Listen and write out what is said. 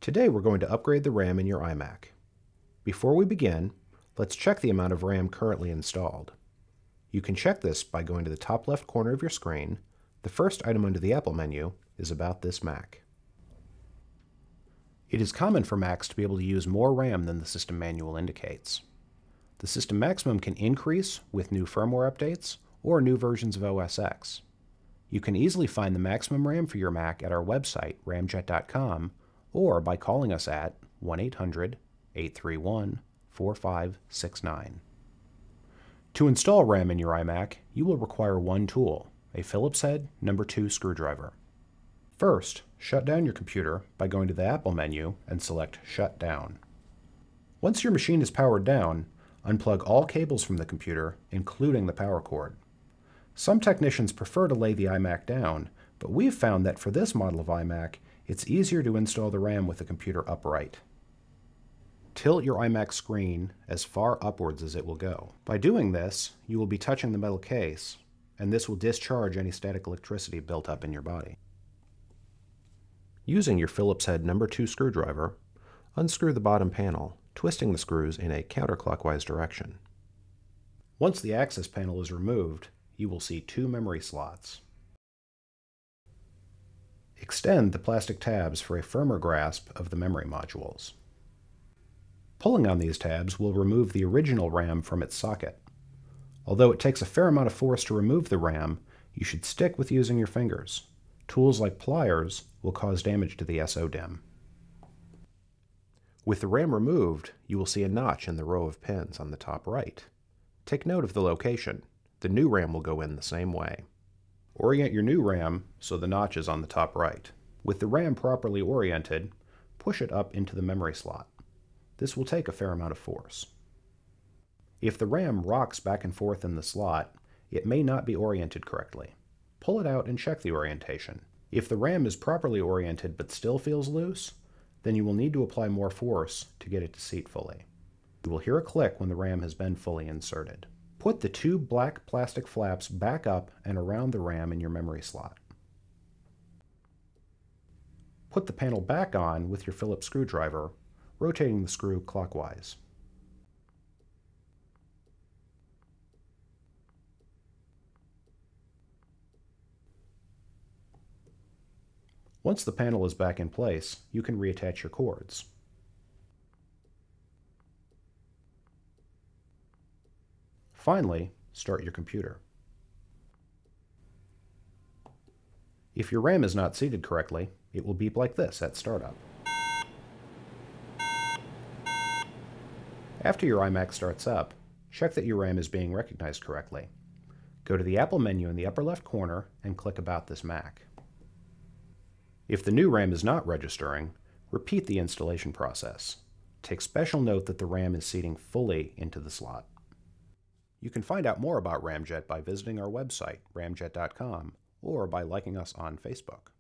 Today we're going to upgrade the RAM in your iMac. Before we begin, let's check the amount of RAM currently installed. You can check this by going to the top left corner of your screen. The first item under the Apple menu is About this Mac. It is common for Macs to be able to use more RAM than the system manual indicates. The system maximum can increase with new firmware updates or new versions of OS X. You can easily find the maximum RAM for your Mac at our website, ramjet.com, or by calling us at 1-800-831-4569. To install RAM in your iMac, you will require one tool, a Phillips head No. 2 screwdriver. First, shut down your computer by going to the Apple menu and select Shut Down. Once your machine is powered down, unplug all cables from the computer, including the power cord. Some technicians prefer to lay the iMac down, but we've found that for this model of iMac, it's easier to install the RAM with the computer upright. Tilt your iMac screen as far upwards as it will go. By doing this, you will be touching the metal case, and this will discharge any static electricity built up in your body. Using your Phillips head No. 2 screwdriver, unscrew the bottom panel, twisting the screws in a counterclockwise direction. Once the access panel is removed, you will see two memory slots. Extend the plastic tabs for a firmer grasp of the memory modules. Pulling on these tabs will remove the original RAM from its socket. Although it takes a fair amount of force to remove the RAM, you should stick with using your fingers. Tools like pliers will cause damage to the SO-DIMM. With the RAM removed, you will see a notch in the row of pins on the top right. Take note of the location. The new RAM will go in the same way. Orient your new RAM so the notch is on the top right. With the RAM properly oriented, push it up into the memory slot. This will take a fair amount of force. If the RAM rocks back and forth in the slot, it may not be oriented correctly. Pull it out and check the orientation. If the RAM is properly oriented but still feels loose, then you will need to apply more force to get it to seat fully. You will hear a click when the RAM has been fully inserted. Put the two black plastic flaps back up and around the RAM in your memory slot. Put the panel back on with your Phillips screwdriver, rotating the screw clockwise. Once the panel is back in place, you can reattach your cords. Finally, start your computer. If your RAM is not seated correctly, it will beep like this at startup. After your iMac starts up, check that your RAM is being recognized correctly. Go to the Apple menu in the upper left corner and click About this Mac. If the new RAM is not registering, repeat the installation process. Take special note that the RAM is seating fully into the slot. You can find out more about Ramjet by visiting our website, ramjet.com, or by liking us on Facebook.